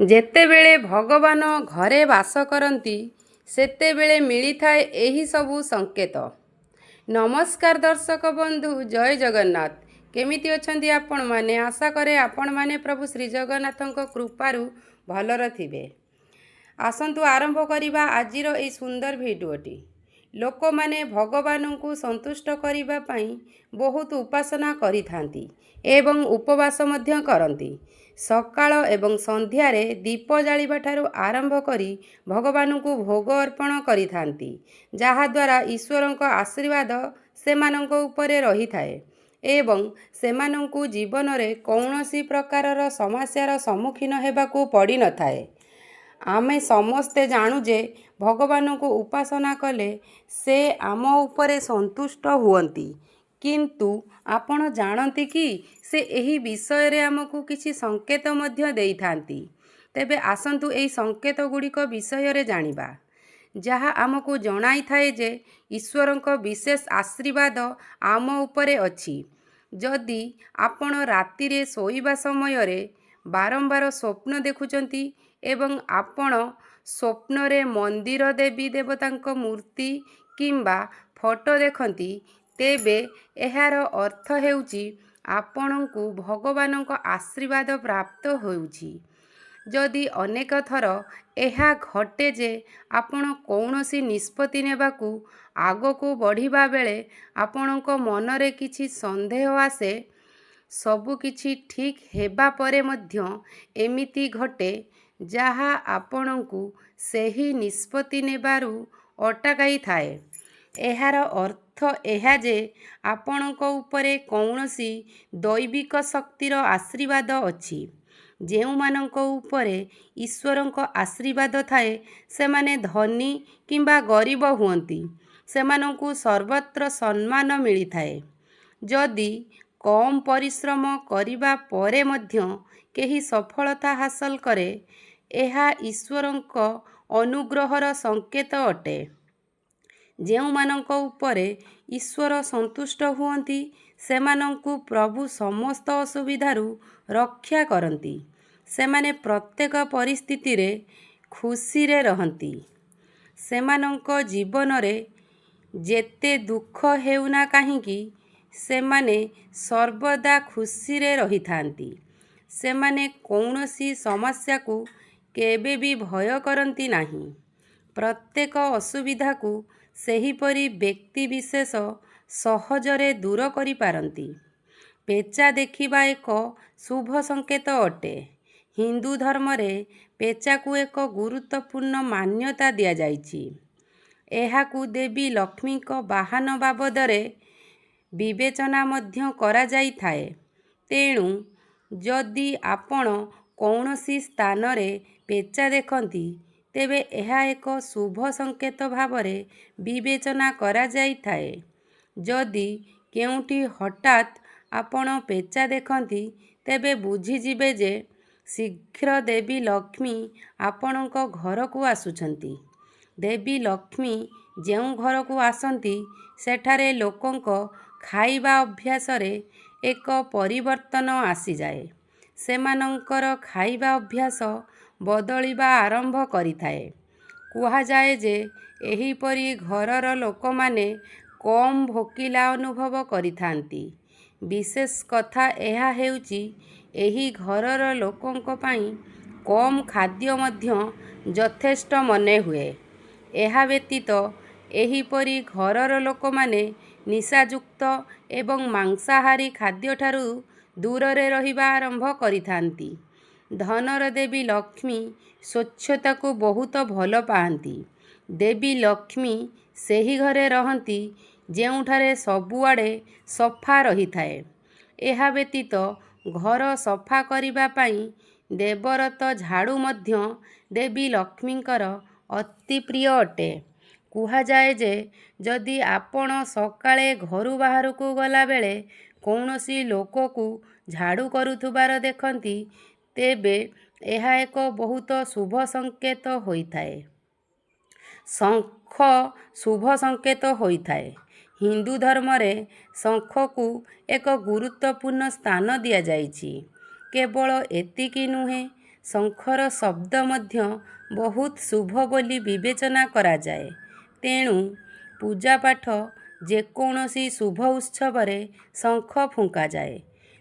ଯେତେବେଳେ ଭଗବାନ ଘରେ ବାସ କରନ୍ତି ସେତେବେଳେ ମିଳିଥାଏ ଏହି ସବୁ ସଂକେତ। ନମସ୍କାର ଦର୍ଶକ ବନ୍ଧୁ, ଜୟ ଜଗନ୍ନାଥ। କେମିତି ଅଛନ୍ତି ଆପଣମାନେ? ଆଶା କରେ ଆପଣମାନେ ପ୍ରଭୁ ଶ୍ରୀ ଜଗନ୍ନାଥଙ୍କ କୃପାରୁ ଭଲରେ ଥିବେ। ଆସନ୍ତୁ ଆରମ୍ଭ କରିବା ଆଜିର ଏହି ସୁନ୍ଦର ଭିଡ଼ିଓଟି। ଲୋକମାନେ ଭଗବାନଙ୍କୁ ସନ୍ତୁଷ୍ଟ କରିବା ପାଇଁ ବହୁତ ଉପାସନା କରିଥାନ୍ତି ଏବଂ ଉପବାସ ମଧ୍ୟ କରନ୍ତି। ସକାଳ ଏବଂ ସନ୍ଧ୍ୟାରେ ଦୀପ ଜାଳିବା ଠାରୁ ଆରମ୍ଭ କରି ଭଗବାନଙ୍କୁ ଭୋଗ ଅର୍ପଣ କରିଥାନ୍ତି, ଯାହାଦ୍ୱାରା ଈଶ୍ୱରଙ୍କ ଆଶୀର୍ବାଦ ସେମାନଙ୍କ ଉପରେ ରହିଥାଏ ଏବଂ ସେମାନଙ୍କୁ ଜୀବନରେ କୌଣସି ପ୍ରକାରର ସମସ୍ୟାର ସମ୍ମୁଖୀନ ହେବାକୁ ପଡ଼ିନଥାଏ। ଆମେ ସମସ୍ତେ ଜାଣୁ ଯେ ଭଗବାନଙ୍କୁ ଉପାସନା କଲେ ସେ ଆମ ଉପରେ ସନ୍ତୁଷ୍ଟ ହୁଅନ୍ତି, କିନ୍ତୁ ଆପଣ ଜାଣନ୍ତି କି ସେ ଏହି ବିଷୟରେ ଆମକୁ କିଛି ସଂକେତ ମଧ୍ୟ ଦେଇଥାନ୍ତି। ତେବେ ଆସନ୍ତୁ ଏହି ସଂକେତ ଗୁଡ଼ିକ ବିଷୟରେ ଜାଣିବା, ଯାହା ଆମକୁ ଜଣାଇଥାଏ ଯେ ଈଶ୍ୱରଙ୍କ ବିଶେଷ ଆଶୀର୍ବାଦ ଆମ ଉପରେ ଅଛି। ଯଦି ଆପଣ ରାତିରେ ଶୋଇବା ସମୟରେ ବାରମ୍ବାର ସ୍ୱପ୍ନ ଦେଖୁଛନ୍ତି ଏବଂ ଆପଣ ସ୍ୱପ୍ନରେ ମନ୍ଦିର, ଦେବୀ ଦେବତାଙ୍କ ମୂର୍ତ୍ତି କିମ୍ବା ଫଟୋ ଦେଖନ୍ତି, ତେବେ ଏହାର ଅର୍ଥ ହେଉଛି ଆପଣଙ୍କୁ ଭଗବାନଙ୍କ ଆଶୀର୍ବାଦ ପ୍ରାପ୍ତ ହେଉଛି। ଯଦି ଅନେକ ଥର ଏହା ଘଟେ ଯେ ଆପଣ କୌଣସି ନିଷ୍ପତ୍ତି ନେବାକୁ ଆଗକୁ ବଢ଼ିବା ବେଳେ ଆପଣଙ୍କ ମନରେ କିଛି ସନ୍ଦେହ ଆସେ, ସବୁକିଛି ଠିକ୍ ହେବା ପରେ ମଧ୍ୟ ଏମିତି ଘଟେ ଯାହା ଆପଣଙ୍କୁ ସେହି ନିଷ୍ପତ୍ତି ନେବାରୁ ଅଟକାଇଥାଏ, ଏହାର ଅର୍ଥ ଏହା ଯେ ଆପଣଙ୍କ ଉପରେ କୌଣସି ଦୈବିକ ଶକ୍ତିର ଆଶୀର୍ବାଦ ଅଛି। ଯେଉଁମାନଙ୍କ ଉପରେ ଈଶ୍ୱରଙ୍କ ଆଶୀର୍ବାଦ ଥାଏ ସେମାନେ ଧନୀ କିମ୍ବା ଗରିବ ହୁଅନ୍ତି, ସେମାନଙ୍କୁ ସର୍ବତ୍ର ସମ୍ମାନ ମିଳିଥାଏ। ଯଦି କମ୍ ପରିଶ୍ରମ କରିବା ପରେ ମଧ୍ୟ କେହି ସଫଳତା ହାସଲ କରେ, ଏହା ଈଶ୍ୱରଙ୍କ ଅନୁଗ୍ରହର ସଂକେତ ଅଟେ। ଯେଉଁମାନଙ୍କ ଉପରେ ଈଶ୍ୱର ସନ୍ତୁଷ୍ଟ ହୁଅନ୍ତି ସେମାନଙ୍କୁ ପ୍ରଭୁ ସମସ୍ତ ଅସୁବିଧାରୁ ରକ୍ଷା କରନ୍ତି। ସେମାନେ ପ୍ରତ୍ୟେକ ପରିସ୍ଥିତିରେ ଖୁସିରେ ରହନ୍ତି। ସେମାନଙ୍କ ଜୀବନରେ ଯେତେ ଦୁଃଖ ହେଉନା କାହିଁକି, ସେମାନେ ସର୍ବଦା ଖୁସିରେ ରହିଥାନ୍ତି। ସେମାନେ କୌଣସି ସମସ୍ୟାକୁ କେବେ ବି ଭୟ କରନ୍ତି ନାହିଁ। ପ୍ରତ୍ୟେକ ଅସୁବିଧାକୁ ସେହିପରି ବ୍ୟକ୍ତିବିଶେଷ ସହଜରେ ଦୂର କରିପାରନ୍ତି। ପେଚା ଦେଖିବା ଏକ ଶୁଭ ସଂକେତ ଅଟେ। ହିନ୍ଦୁ ଧର୍ମରେ ପେଚାକୁ ଏକ ଗୁରୁତ୍ୱପୂର୍ଣ୍ଣ ମାନ୍ୟତା ଦିଆଯାଇଛି। ଏହାକୁ ଦେବୀ ଲକ୍ଷ୍ମୀଙ୍କ ବାହନ ବାବଦରେ ବିବେଚନା ମଧ୍ୟ କରାଯାଇଥାଏ। ତେଣୁ ଯଦି ଆପଣ କୌଣସି ସ୍ଥାନରେ ପେଚା ଦେଖନ୍ତି, ତେବେ ଏହା ଏକ ଶୁଭ ସଂକେତ ଭାବରେ ବିବେଚନା କରାଯାଇଥାଏ। ଯଦି କେଉଁଠି ହଠାତ୍ ଆପଣ ପେଚା ଦେଖନ୍ତି, ତେବେ ବୁଝିଯିବେ ଯେ ଶୀଘ୍ର ଦେବୀ ଲକ୍ଷ୍ମୀ ଆପଣଙ୍କ ଘରକୁ ଆସୁଛନ୍ତି। ଦେବୀ ଲକ୍ଷ୍ମୀ ଯେଉଁ ଘରକୁ ଆସନ୍ତି, ସେଠାରେ ଲୋକଙ୍କ ଖାଇବା ଅଭ୍ୟାସରେ ଏକ ପରିବର୍ତ୍ତନ ଆସିଯାଏ। ସେମାନଙ୍କର ଖାଇବା ଅଭ୍ୟାସ ବଦଳିବା ଆରମ୍ଭ କରିଥାଏ। କୁହାଯାଏ ଯେ ଏହିପରି ଘରର ଲୋକମାନେ କମ୍ ଭୋକିଲା ଅନୁଭବ କରିଥାନ୍ତି। ବିଶେଷ କଥା ଏହା ହେଉଛି ଏହି ଘରର ଲୋକଙ୍କ ପାଇଁ କମ୍ ଖାଦ୍ୟ ମଧ୍ୟ ଯଥେଷ୍ଟ ମନେହୁଏ। ଏହା ବ୍ୟତୀତ ଏହିପରି ଘରର ଲୋକମାନେ ନିଶାଯୁକ୍ତ ଏବଂ ମାଂସାହାରୀ ଖାଦ୍ୟଠାରୁ ଦୂରରେ ରହିବା ଆରମ୍ଭ କରିଥାନ୍ତି। ଧନର ଦେବୀ ଲକ୍ଷ୍ମୀ ସ୍ୱଚ୍ଛତାକୁ ବହୁତ ଭଲ ପାଆନ୍ତି। ଦେବୀ ଲକ୍ଷ୍ମୀ ସେହି ଘରେ ରହନ୍ତି ଯେଉଁଠାରେ ସବୁଆଡ଼େ ସଫା ରହିଥାଏ। ଏହା ବ୍ୟତୀତ ଘର ସଫା କରିବା ପାଇଁ ଦେବରତ ଝାଡ଼ୁ ମଧ୍ୟ ଦେବୀ ଲକ୍ଷ୍ମୀଙ୍କର ଅତି ପ୍ରିୟ ଅଟେ। କୁହାଯାଏ ଯେ ଯଦି ଆପଣ ସକାଳେ ଘରୁ ବାହାରକୁ ଗଲାବେଳେ କୌଣସି ଲୋକକୁ ଝାଡ଼ୁ କରୁଥିବାର ଦେଖନ୍ତି, ତେବେ ଏହା ଏକ ବହୁତ ଶୁଭ ସଂକେତ ହୋଇଥାଏ। ଶଙ୍ଖ ଶୁଭ ସଂକେତ ହୋଇଥାଏ। ହିନ୍ଦୁ ଧର୍ମରେ ଶଙ୍ଖକୁ ଏକ ଗୁରୁତ୍ୱପୂର୍ଣ୍ଣ ସ୍ଥାନ ଦିଆଯାଇଛି। କେବଳ ଏତିକି ନୁହେଁ, ଶଙ୍ଖର ଶବ୍ଦ ମଧ୍ୟ ବହୁତ ଶୁଭ ବୋଲି ବିବେଚନା କରାଯାଏ। ତେଣୁ ପୂଜାପାଠ ଯେକୌଣସି ଶୁଭ ଉତ୍ସବରେ ଶଙ୍ଖ ଫୁଙ୍କାଯାଏ।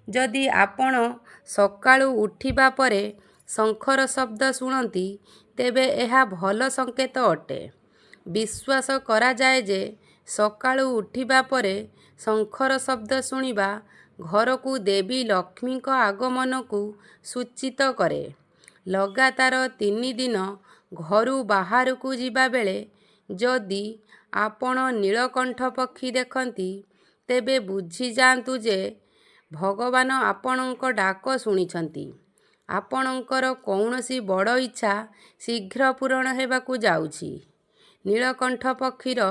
ଯଦି ଆପଣ ସକାଳୁ ଉଠିବା ପରେ ଶଙ୍ଖର ଶବ୍ଦ ଶୁଣନ୍ତି, ତେବେ ଏହା ଭଲ ସଂକେତ ଅଟେ। ବିଶ୍ୱାସ କରାଯାଏ ଯେ ସକାଳୁ ଉଠିବା ପରେ ଶଙ୍ଖର ଶବ୍ଦ ଶୁଣିବା ଘରକୁ ଦେବୀ ଲକ୍ଷ୍ମୀଙ୍କ ଆଗମନକୁ ସୂଚିତ କରେ। ଲଗାତାର 3 ଦିନ ଘରୁ ବାହାରକୁ ଯିବାବେଳେ ଯଦି ଆପଣ ନୀଳକଣ୍ଠ ପକ୍ଷୀ ଦେଖନ୍ତି, ତେବେ ବୁଝିଯାଆନ୍ତୁ ଯେ ଭଗବାନ ଆପଣଙ୍କ ଡାକ ଶୁଣିଛନ୍ତି। ଆପଣଙ୍କର କୌଣସି ବଡ଼ ଇଚ୍ଛା ଶୀଘ୍ର ପୂରଣ ହେବାକୁ ଯାଉଛି। ନୀଳକଣ୍ଠ ପକ୍ଷୀର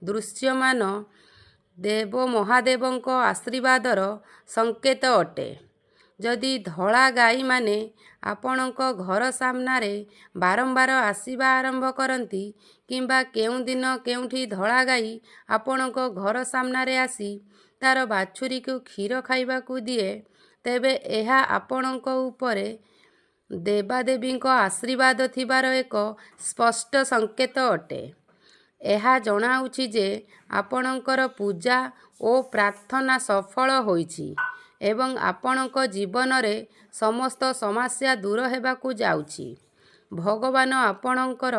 ଦୃଶ୍ୟମାନ ଦେବ ମହାଦେବଙ୍କ ଆଶୀର୍ବାଦର ସଂକେତ ଅଟେ। ଯଦି ଧଳା ଗାଈମାନେ ଆପଣଙ୍କ ଘର ସାମ୍ନାରେ ବାରମ୍ବାର ଆସିବା ଆରମ୍ଭ କରନ୍ତି, କିମ୍ବା କେଉଁଦିନ କେଉଁଠି ଧଳା ଗାଈ ଆପଣଙ୍କ ଘର ସାମ୍ନାରେ ଆସି ତା'ର ବାଛୁରୀକୁ କ୍ଷୀର ଖାଇବାକୁ ଦିଏ, ତେବେ ଏହା ଆପଣଙ୍କ ଉପରେ ଦେବାଦେବୀଙ୍କ ଆଶୀର୍ବାଦ ଥିବାର ଏକ ସ୍ପଷ୍ଟ ସଂକେତ ଅଟେ। ଏହା ଜଣାଉଛି ଯେ ଆପଣଙ୍କର ପୂଜା ଓ ପ୍ରାର୍ଥନା ସଫଳ ହୋଇଛି ଏବଂ ଆପଣଙ୍କ ଜୀବନରେ ସମସ୍ତ ସମସ୍ୟା ଦୂର ହେବାକୁ ଯାଉଛି। ଭଗବାନ ଆପଣଙ୍କର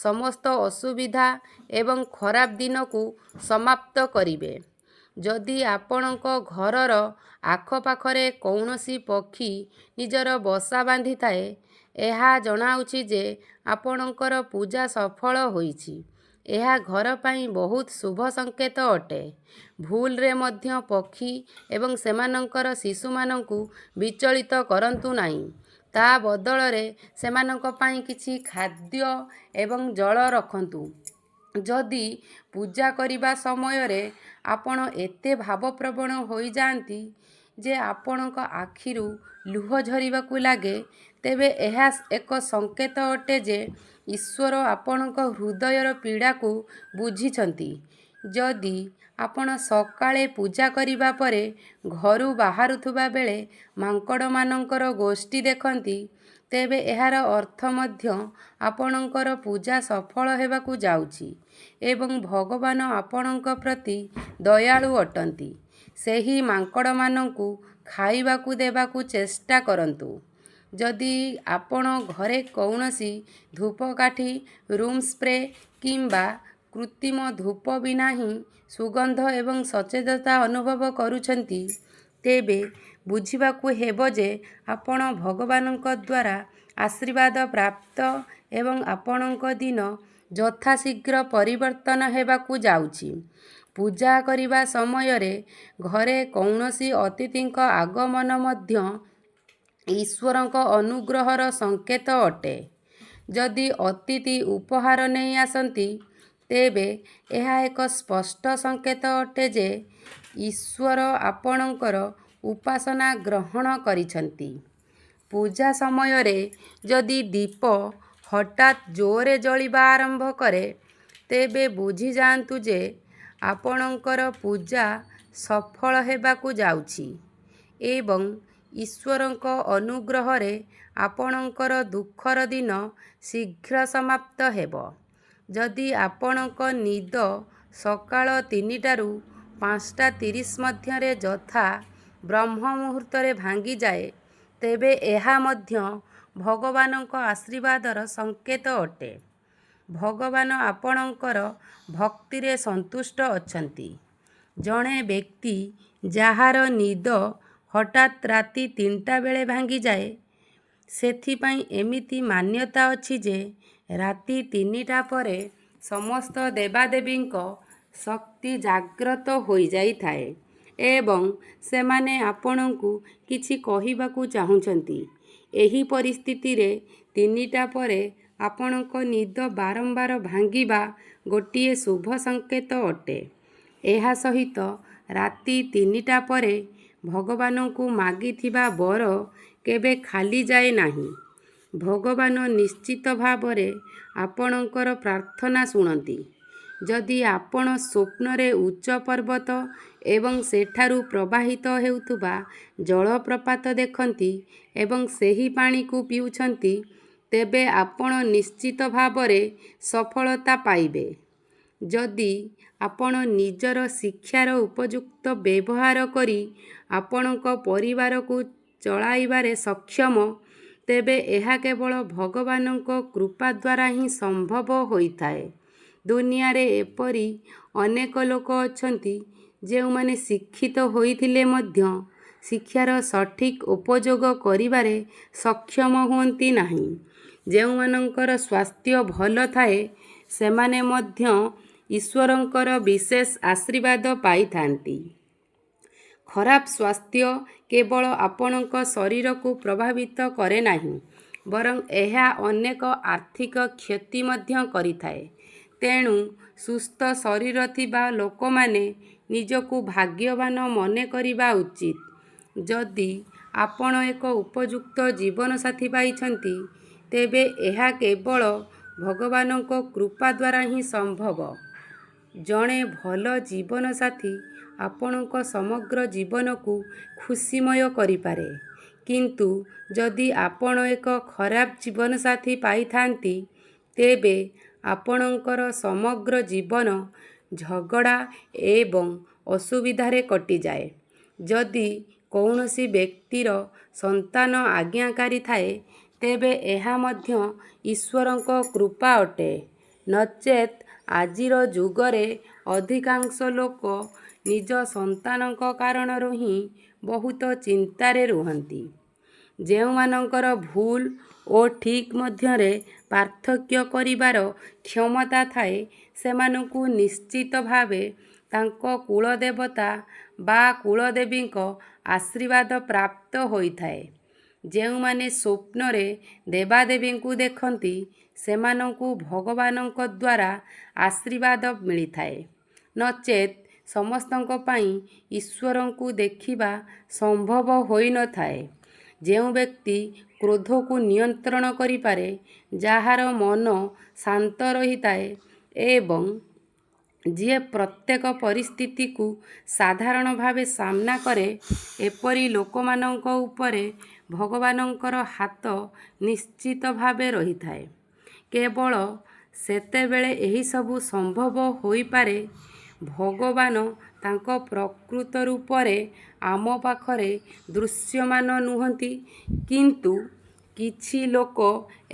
ସମସ୍ତ ଅସୁବିଧା ଏବଂ ଖରାପ ଦିନକୁ ସମାପ୍ତ କରିବେ। ଯଦି ଆପଣଙ୍କ ଘରର ଆଖପାଖରେ କୌଣସି ପକ୍ଷୀ ନିଜର ବସା ବାନ୍ଧିଥାଏ, ଏହା ଜଣାଉଛି ଯେ ଆପଣଙ୍କର ପୂଜା ସଫଳ ହୋଇଛି। ଏହା ଘର ପାଇଁ ବହୁତ ଶୁଭ ସଂକେତ ଅଟେ। ଭୁଲରେ ମଧ୍ୟ ପକ୍ଷୀ ଏବଂ ସେମାନଙ୍କର ଶିଶୁମାନଙ୍କୁ ବିଚଳିତ କରନ୍ତୁ ନାହିଁ। ତା ବଦଳରେ ସେମାନଙ୍କ ପାଇଁ କିଛି ଖାଦ୍ୟ ଏବଂ ଜଳ ରଖନ୍ତୁ। ଯଦି ପୂଜା କରିବା ସମୟରେ ଆପଣ ଏତେ ଭାବପ୍ରବଣ ହୋଇଯାଆନ୍ତି ଯେ ଆପଣଙ୍କ ଆଖିରୁ ଲୁହ ଝରିବାକୁ ଲାଗେ, ତେବେ ଏହା ଏକ ସଂକେତ ଅଟେ ଯେ ଈଶ୍ୱର ଆପଣଙ୍କ ହୃଦୟର ପୀଡ଼ାକୁ ବୁଝିଛନ୍ତି। ଯଦି ଆପଣ ସକାଳେ ପୂଜା କରିବା ପରେ ଘରୁ ବାହାରୁଥିବା ବେଳେ ମାଙ୍କଡ଼ମାନଙ୍କର ଗୋଷ୍ଠୀ ଦେଖନ୍ତି, ତେବେ ଏହାର ଅର୍ଥ ମଧ୍ୟ ଆପଣଙ୍କର ପୂଜା ସଫଳ ହେବାକୁ ଯାଉଛି ଏବଂ ଭଗବାନ ଆପଣଙ୍କ ପ୍ରତି ଦୟାଳୁ ଅଟନ୍ତି। ସେହି ମାଙ୍କଡ଼ମାନଙ୍କୁ ଖାଇବାକୁ ଦେବାକୁ ଚେଷ୍ଟା କରନ୍ତୁ। ଯଦି ଆପଣ ଘରେ କୌଣସି ଧୂପକାଠି, ରୁମ୍ ସ୍ପ୍ରେ କିମ୍ବା କୃତ୍ରିମ ଧୂପ ବିନା ହିଁ ସୁଗନ୍ଧ ଏବଂ ସତେଜତା ଅନୁଭବ କରୁଛନ୍ତି, ତେବେ ବୁଝିବାକୁ ହେବ ଯେ ଆପଣ ଭଗବାନଙ୍କ ଦ୍ୱାରା ଆଶୀର୍ବାଦ ପ୍ରାପ୍ତ ଏବଂ ଆପଣଙ୍କ ଦିନ ଯଥାଶୀଘ୍ର ପରିବର୍ତ୍ତନ ହେବାକୁ ଯାଉଛି। ପୂଜା କରିବା ସମୟରେ ଘରେ କୌଣସି ଅତିଥିଙ୍କ ଆଗମନ ମଧ୍ୟ ଈଶ୍ୱରଙ୍କ ଅନୁଗ୍ରହର ସଂକେତ ଅଟେ। ଯଦି ଅତିଥି ଉପହାର ନେଇ ଆସନ୍ତି, ତେବେ ଏହା ଏକ ସ୍ପଷ୍ଟ ସଂକେତ ଅଟେ ଯେ ଈଶ୍ୱର ଆପଣଙ୍କର ଉପାସନା ଗ୍ରହଣ କରିଛନ୍ତି। ପୂଜା ସମୟରେ ଯଦି ଦୀପ ହଠାତ୍ ଜୋରରେ ଜଳିବା ଆରମ୍ଭ କରେ, ତେବେ ବୁଝିଯାଆନ୍ତୁ ଯେ ଆପଣଙ୍କର ପୂଜା ସଫଳ ହେବାକୁ ଯାଉଛି ଏବଂ ଈଶ୍ୱରଙ୍କ ଅନୁଗ୍ରହରେ ଆପଣଙ୍କର ଦୁଃଖର ଦିନ ଶୀଘ୍ର ସମାପ୍ତ ହେବ। ଯଦି ଆପଣଙ୍କ ନିଦ ସକାଳ 3ଟାରୁ 5:30 ମଧ୍ୟରେ ଯଥା ବ୍ରହ୍ମ ମୁହୂର୍ତ୍ତରେ ଭାଙ୍ଗିଯାଏ, ତେବେ ଏହା ମଧ୍ୟ ଭଗବାନଙ୍କ ଆଶୀର୍ବାଦର ସଂକେତ ଅଟେ। ଭଗବାନ ଆପଣଙ୍କର ଭକ୍ତିରେ ସନ୍ତୁଷ୍ଟ ଅଛନ୍ତି। ଜଣେ ବ୍ୟକ୍ତି ଯାହାର ନିଦ ହଠାତ୍ ରାତି 3ଟା ବେଳେ ଭାଙ୍ଗିଯାଏ, ସେଥିପାଇଁ ଏମିତି ମାନ୍ୟତା ଅଛି ଯେ ରାତି 3ଟା ପରେ ସମସ୍ତ ଦେବାଦେବୀଙ୍କ ଶକ୍ତି ଜାଗ୍ରତ ହୋଇଯାଇଥାଏ ଏବଂ ସେମାନେ ଆପଣଙ୍କୁ କିଛି କହିବାକୁ ଚାହୁଁଛନ୍ତି। ଏହି ପରିସ୍ଥିତିରେ 3ଟା ପରେ ଆପଣଙ୍କ ନିଦ ବାରମ୍ବାର ଭାଙ୍ଗିବା ଗୋଟିଏ ଶୁଭ ସଂକେତ ଅଟେ। ଏହା ସହିତ ରାତି 3ଟା ପରେ ଭଗବାନଙ୍କୁ ମାଗିଥିବା ବର କେବେ ଖାଲି ଯାଏ ନାହିଁ। ଭଗବାନ ନିଶ୍ଚିତ ଭାବରେ ଆପଣଙ୍କର ପ୍ରାର୍ଥନା ଶୁଣନ୍ତି। ଯଦି ଆପଣ ସ୍ୱପ୍ନରେ ଉଚ୍ଚ ପର୍ବତ ଏବଂ ସେଠାରୁ ପ୍ରବାହିତ ହେଉଥିବା ଜଳପ୍ରପାତ ଦେଖନ୍ତି ଏବଂ ସେହି ପାଣିକୁ ପିଉଛନ୍ତି, ତେବେ ଆପଣ ନିଶ୍ଚିତ ଭାବରେ ସଫଳତା ପାଇବେ। ଯଦି ଆପଣ ନିଜର ଶିକ୍ଷାର ଉପଯୁକ୍ତ ବ୍ୟବହାର କରି ଆପଣଙ୍କ ପରିବାରକୁ ଚଳାଇବାରେ ସକ୍ଷମ, ତେବେ ଏହା କେବଳ ଭଗବାନଙ୍କ କୃପା ଦ୍ୱାରା ହିଁ ସମ୍ଭବ ହୋଇଥାଏ। ଦୁନିଆରେ ଏପରି ଅନେକ ଲୋକ ଅଛନ୍ତି ଯେଉଁମାନେ ଶିକ୍ଷିତ ହୋଇଥିଲେ ମଧ୍ୟ ଶିକ୍ଷାର ସଠିକ୍ ଉପଯୋଗ କରିବାରେ ସକ୍ଷମ ହୁଅନ୍ତି ନାହିଁ। ଯେଉଁମାନଙ୍କର ସ୍ୱାସ୍ଥ୍ୟ ଭଲ ଥାଏ ସେମାନେ ମଧ୍ୟ ଈଶ୍ୱରଙ୍କର ବିଶେଷ ଆଶୀର୍ବାଦ ପାଇଥାନ୍ତି। ଖରାପ ସ୍ୱାସ୍ଥ୍ୟ କେବଳ ଆପଣଙ୍କ ଶରୀରକୁ ପ୍ରଭାବିତ କରେ ନାହିଁ, ବରଂ ଏହା ଅନେକ ଆର୍ଥିକ କ୍ଷତି ମଧ୍ୟ କରିଥାଏ। ତେଣୁ ସୁସ୍ଥ ଶରୀର ଥିବା ଲୋକମାନେ ନିଜକୁ ଭାଗ୍ୟବାନ ମନେ କରିବା ଉଚିତ। ଯଦି ଆପଣ ଏକ ଉପଯୁକ୍ତ ଜୀବନସାଥୀ ପାଇଛନ୍ତି, ତେବେ ଏହା କେବଳ ଭଗବାନଙ୍କ କୃପା ଦ୍ୱାରା ହିଁ ସମ୍ଭବ। ଜଣେ ଭଲ ଜୀବନସାଥୀ ଆପଣଙ୍କ ସମଗ୍ର ଜୀବନକୁ ଖୁସିମୟ କରିପାରେ, କିନ୍ତୁ ଯଦି ଆପଣ ଏକ ଖରାପ ଜୀବନସାଥୀ ପାଇଥାନ୍ତି, ତେବେ ଆପଣଙ୍କର ସମଗ୍ର ଜୀବନ ଝଗଡ଼ା ଏବଂ ଅସୁବିଧାରେ କଟିଯାଏ। ଯଦି କୌଣସି ବ୍ୟକ୍ତିର ସନ୍ତାନ ଆଜ୍ଞାକାରୀ ଥାଏ, ତେବେ ଏହା ମଧ୍ୟ ଈଶ୍ୱରଙ୍କ କୃପା ଅଟେ। ନଚେତ୍ ଆଜିର ଯୁଗରେ ଅଧିକାଂଶ ଲୋକ ନିଜ ସନ୍ତାନଙ୍କ କାରଣରୁ ହିଁ ବହୁତ ଚିନ୍ତାରେ ରୁହନ୍ତି। ଯେଉଁମାନଙ୍କର ଭୁଲ ଓ ଠିକ୍ ମଧ୍ୟରେ ପାର୍ଥକ୍ୟ କରିବାର କ୍ଷମତା ଥାଏ, ସେମାନଙ୍କୁ ନିଶ୍ଚିତ ଭାବେ ତାଙ୍କ କୁଳଦେବତା ବା କୁଳଦେବୀଙ୍କ ଆଶୀର୍ବାଦ ପ୍ରାପ୍ତ ହୋଇଥାଏ। ଯେଉଁମାନେ ସ୍ୱପ୍ନରେ ଦେବାଦେବୀଙ୍କୁ ଦେଖନ୍ତି, ସେମାନଙ୍କୁ ଭଗବାନଙ୍କ ଦ୍ୱାରା ଆଶୀର୍ବାଦ ମିଳିଥାଏ। ନଚେତ୍ ସମସ୍ତଙ୍କ ପାଇଁ ଈଶ୍ୱରଙ୍କୁ ଦେଖିବା ସମ୍ଭବ ହୋଇନଥାଏ। ଯେଉଁ ବ୍ୟକ୍ତି କ୍ରୋଧକୁ ନିୟନ୍ତ୍ରଣ କରିପାରେ, ଯାହାର ମନ ଶାନ୍ତ ରହିଥାଏ ଏବଂ ଯିଏ ପ୍ରତ୍ୟେକ ପରିସ୍ଥିତିକୁ ସାଧାରଣ ଭାବେ ସାମ୍ନା କରେ, ଏପରି ଲୋକମାନଙ୍କ ଉପରେ ଭଗବାନଙ୍କର ହାତ ନିଶ୍ଚିତ ଭାବେ ରହିଥାଏ। କେବଳ ସେତେବେଳେ ଏହିସବୁ ସମ୍ଭବ ହୋଇପାରେ ଭଗବାନ ତାଙ୍କ ପ୍ରକୃତ ରୂପରେ ଆମ ପାଖରେ ଦୃଶ୍ୟମାନ ନୁହନ୍ତି। କିନ୍ତୁ କିଛି ଲୋକ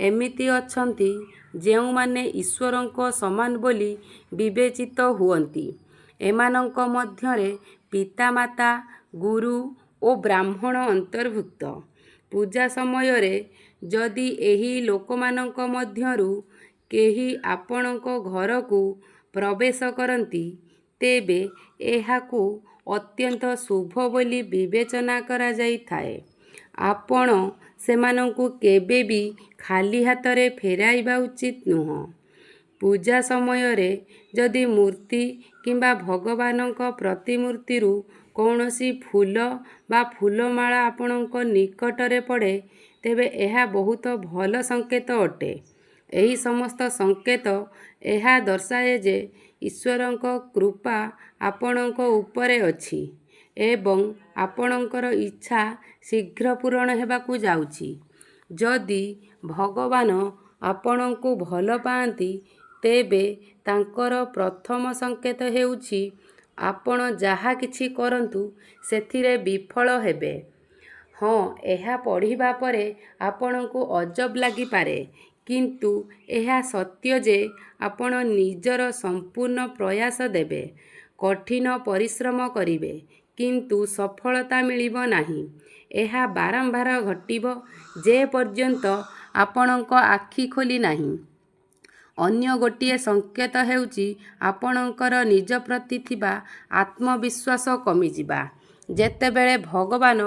ଏମିତି ଅଛନ୍ତି ଯେଉଁମାନେ ଈଶ୍ୱରଙ୍କ ସମାନ ବୋଲି ବିବେଚିତ ହୁଅନ୍ତି। ଏମାନଙ୍କ ମଧ୍ୟରେ ପିତାମାତା, ଗୁରୁ ଓ ବ୍ରାହ୍ମଣ ଅନ୍ତର୍ଭୁକ୍ତ। ପୂଜା ସମୟରେ ଯଦି ଏହି ଲୋକମାନଙ୍କ ମଧ୍ୟରୁ କେହି ଆପଣଙ୍କ ଘରକୁ ପ୍ରବେଶ କରନ୍ତି, ତେବେ ଏହାକୁ ଅତ୍ୟନ୍ତ ଶୁଭ ବୋଲି ବିବେଚନା କରାଯାଇଥାଏ। ଆପଣ ସେମାନଙ୍କୁ କେବେ ବି ଖାଲି ହାତରେ ଫେରାଇବା ଉଚିତ ନୁହେଁ। ପୂଜା ସମୟରେ ଯଦି ମୂର୍ତ୍ତି କିମ୍ବା ଭଗବାନଙ୍କ ପ୍ରତିମୂର୍ତ୍ତିରୁ କୌଣସି ଫୁଲ ବା ଫୁଲମାଳା ଆପଣଙ୍କ ନିକଟରେ ପଡ଼େ, ତେବେ ଏହା ବହୁତ ଭଲ ସଂକେତ ଅଟେ। ଏହି ସମସ୍ତ ସଂକେତ ଏହା ଦର୍ଶାଏ ଯେ ଈଶ୍ୱରଙ୍କ କୃପା ଆପଣଙ୍କ ଉପରେ ଅଛି ଏବଂ ଆପଣଙ୍କର ଇଚ୍ଛା ଶୀଘ୍ର ପୂରଣ ହେବାକୁ ଯାଉଛି। ଯଦି ଭଗବାନ ଆପଣଙ୍କୁ ଭଲ ପାଆନ୍ତି, ତେବେ ତାଙ୍କର ପ୍ରଥମ ସଂକେତ ହେଉଛି ଆପଣ ଯାହା କିଛି କରନ୍ତୁ ସେଥିରେ ବିଫଳ ହେବେ। ହଁ, ଏହା ପଢ଼ିବା ପରେ ଆପଣଙ୍କୁ ଅଜବ ଲାଗିପାରେ, କିନ୍ତୁ ଏହା ସତ୍ୟ ଯେ ଆପଣ ନିଜର ସମ୍ପୂର୍ଣ୍ଣ ପ୍ରୟାସ ଦେବେ, କଠିନ ପରିଶ୍ରମ କରିବେ, କିନ୍ତୁ ସଫଳତା ମିଳିବ ନାହିଁ। ଏହା ବାରମ୍ବାର ଘଟିବ ଯେ ପର୍ଯ୍ୟନ୍ତ ଆପଣଙ୍କ ଆଖି ଖୋଲି ନାହିଁ। ଅନ୍ୟ ଗୋଟିଏ ସଂକେତ ହେଉଛି ଆପଣଙ୍କର ନିଜ ପ୍ରତି ଥିବା ଆତ୍ମବିଶ୍ୱାସ କମିଯିବା। ଯେତେବେଳେ ଭଗବାନ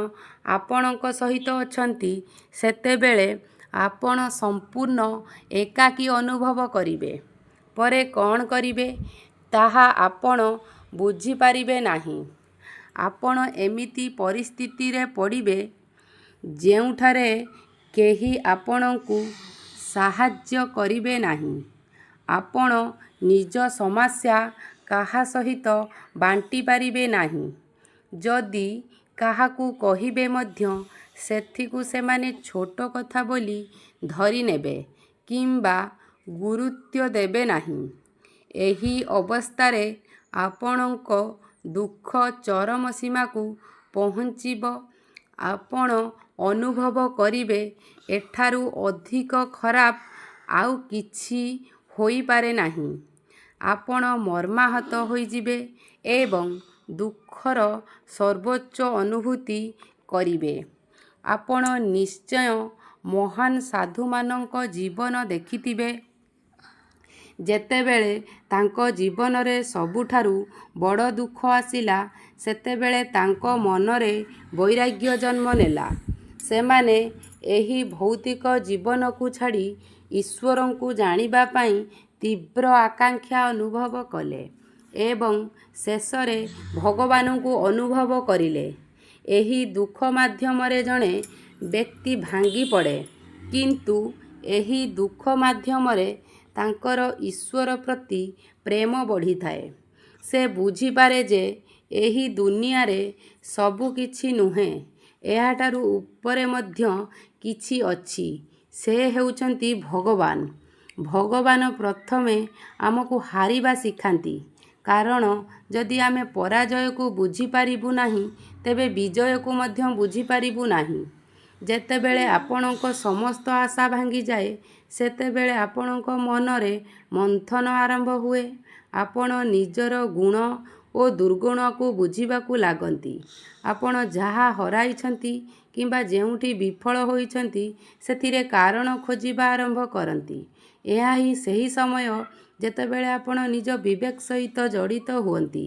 ଆପଣଙ୍କ ସହିତ ଅଛନ୍ତି, ସେତେବେଳେ ଆପଣ ସମ୍ପୂର୍ଣ୍ଣ ଏକାକୀ ଅନୁଭବ କରିବେ। ପରେ କ'ଣ କରିବେ, ତାହା ଆପଣ ବୁଝିପାରିବେ ନାହିଁ। ଆପଣ ଏମିତି ପରିସ୍ଥିତିରେ ପଡ଼ିବେ ଯେଉଁଠାରେ କେହି ଆପଣଙ୍କୁ ସାହାଯ୍ୟ କରିବେ ନାହିଁ। ଆପଣ ନିଜ ସମସ୍ୟା କାହା ସହିତ ବାଣ୍ଟି ପାରିବେ ନାହିଁ। ଯଦି କାହାକୁ କହିବେ ମଧ୍ୟ ସେଥିକୁ ସେମାନେ ଛୋଟ କଥା ବୋଲି ଧରି ନେବେ କିମ୍ବା ଗୁରୁତ୍ୱ ଦେବେ ନାହିଁ। ଏହି ଅବସ୍ଥାରେ ଆପଣଙ୍କ ଦୁଃଖ ଚରମ ସୀମାକୁ ପହଞ୍ଚିବ। ଆପଣ ଅନୁଭବ କରିବେ ଏଠାରୁ ଅଧିକ ଖରାପ ଆଉ କିଛି ହୋଇପାରେ ନାହିଁ। ଆପଣ ମର୍ମାହତ ହୋଇଯିବେ ଏବଂ ଦୁଃଖର ସର୍ବୋଚ୍ଚ ଅନୁଭୂତି କରିବେ। ଆପଣ ନିଶ୍ଚୟ ମହାନ ସାଧୁମାନଙ୍କ ଜୀବନ ଦେଖିଥିବେ। ଯେତେବେଳେ ତାଙ୍କ ଜୀବନରେ ସବୁଠାରୁ ବଡ଼ ଦୁଃଖ ଆସିଲା ସେତେବେଳେ ତାଙ୍କ ମନରେ ବୈରାଗ୍ୟ ଜନ୍ମ ନେଲା। ସେମାନେ ଏହି ଭୌତିକ ଜୀବନକୁ ଛାଡ଼ି ଈଶ୍ୱରଙ୍କୁ ଜାଣିବା ପାଇଁ ତୀବ୍ର ଆକାଂକ୍ଷା ଅନୁଭବ କଲେ ଏବଂ ଶେଷରେ ଭଗବାନଙ୍କୁ ଅନୁଭବ କରିଲେ। ଏହି ଦୁଃଖ ମାଧ୍ୟମରେ ଜଣେ ବ୍ୟକ୍ତି ଭାଙ୍ଗି ପଡ଼େ, କିନ୍ତୁ ଏହି ଦୁଃଖ ମାଧ୍ୟମରେ ତାଙ୍କର ଈଶ୍ୱର ପ୍ରତି ପ୍ରେମ ବଢ଼ିଥାଏ। ସେ ବୁଝିପାରେ ଯେ ଏହି ଦୁନିଆରେ ସବୁ କିଛି ନୁହେଁ, ଏହାଠାରୁ ଉପରେ ମଧ୍ୟ କିଛି ଅଛି। ସେ ହେଉଛନ୍ତି ଭଗବାନ। ଭଗବାନ ପ୍ରଥମେ ଆମକୁ ହାରିବା ଶିଖାନ୍ତି, କାରଣ ଯଦି ଆମେ ପରାଜୟକୁ ବୁଝିପାରିବୁ ନାହିଁ ତେବେ ବିଜୟକୁ ମଧ୍ୟ ବୁଝିପାରିବୁ ନାହିଁ। ଯେତେବେଳେ ଆପଣଙ୍କ ସମସ୍ତ ଆଶା ଭାଙ୍ଗିଯାଏ ସେତେବେଳେ ଆପଣଙ୍କ ମନରେ ମନ୍ଥନ ଆରମ୍ଭ ହୁଏ। ଆପଣ ନିଜର ଗୁଣ ଓ ଦୁର୍ଗୁଣକୁ ବୁଝିବାକୁ ଲାଗନ୍ତି। ଆପଣ ଯାହା ହରାଇଛନ୍ତି କିମ୍ବା ଯେଉଁଠି ବିଫଳ ହୋଇଛନ୍ତି ସେଥିରେ କାରଣ ଖୋଜିବା ଆରମ୍ଭ କରନ୍ତି। ଏହା ହିଁ ସେହି ସମୟ ଯେତେବେଳେ ଆପଣ ନିଜ ବିବେକ ସହିତ ଜଡ଼ିତ ହୁଅନ୍ତି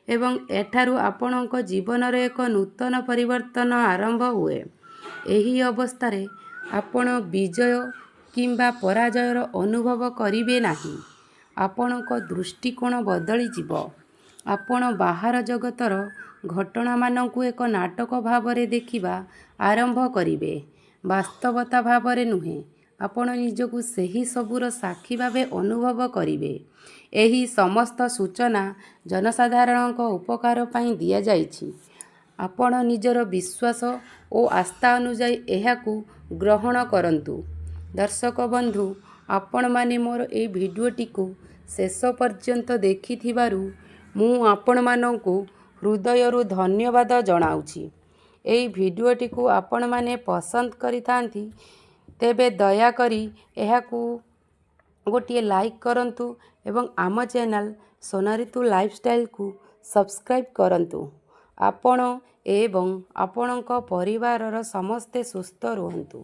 ଏବଂ ଏଠାରୁ ଆପଣଙ୍କ ଜୀବନରେ ଏକ ନୂତନ ପରିବର୍ତ୍ତନ ଆରମ୍ଭ ହୁଏ। ଏହି ଅବସ୍ଥାରେ ଆପଣ ବିଜୟ କିମ୍ବା ପରାଜୟର ଅନୁଭବ କରିବେ ନାହିଁ। ଆପଣଙ୍କ ଦୃଷ୍ଟିକୋଣ ବଦଳିଯିବ। ଆପଣ ବାହାର ଜଗତର ଘଟଣାମାନଙ୍କୁ ଏକ ନାଟକ ଭାବରେ ଦେଖିବା ଆରମ୍ଭ କରିବେ, ବାସ୍ତବତା ଭାବରେ ନୁହେଁ। ଆପଣ ନିଜକୁ ସେହି ସବୁର ସାକ୍ଷୀ ଭାବେ ଅନୁଭବ କରିବେ। ଏହି ସମସ୍ତ ସୂଚନା ଜନସାଧାରଣଙ୍କ ଉପକାର ପାଇଁ ଦିଆଯାଇଛି। ଆପଣ ନିଜର ବିଶ୍ୱାସ ଓ ଆସ୍ଥା ଅନୁଯାୟୀ ଏହାକୁ ଗ୍ରହଣ କରନ୍ତୁ। ଦର୍ଶକ ବନ୍ଧୁ, ଆପଣମାନେ ମୋର ଏହି ଭିଡ଼ିଓଟିକୁ ଶେଷ ପର୍ଯ୍ୟନ୍ତ ଦେଖିଥିବାରୁ ମୁଁ ଆପଣମାନଙ୍କୁ ହୃଦୟରୁ ଧନ୍ୟବାଦ ଜଣାଉଛି। ଏହି ଭିଡ଼ିଓଟିକୁ ଆପଣମାନେ ପସନ୍ଦ କରିଥାନ୍ତି ତେବେ ଦୟାକରି ଏହାକୁ ଗୋଟିଏ ଲାଇକ୍ କରନ୍ତୁ ଏବଂ ଆମ ଚ୍ୟାନେଲ୍ ସୋନାରିତୁ ଲାଇଫଷ୍ଟାଇଲକୁ ସବସ୍କ୍ରାଇବ୍ କରନ୍ତୁ। ଆପଣ ଏବଂ ଆପଣଙ୍କ ପରିବାରର ସମସ୍ତେ ସୁସ୍ଥ ରୁହନ୍ତୁ।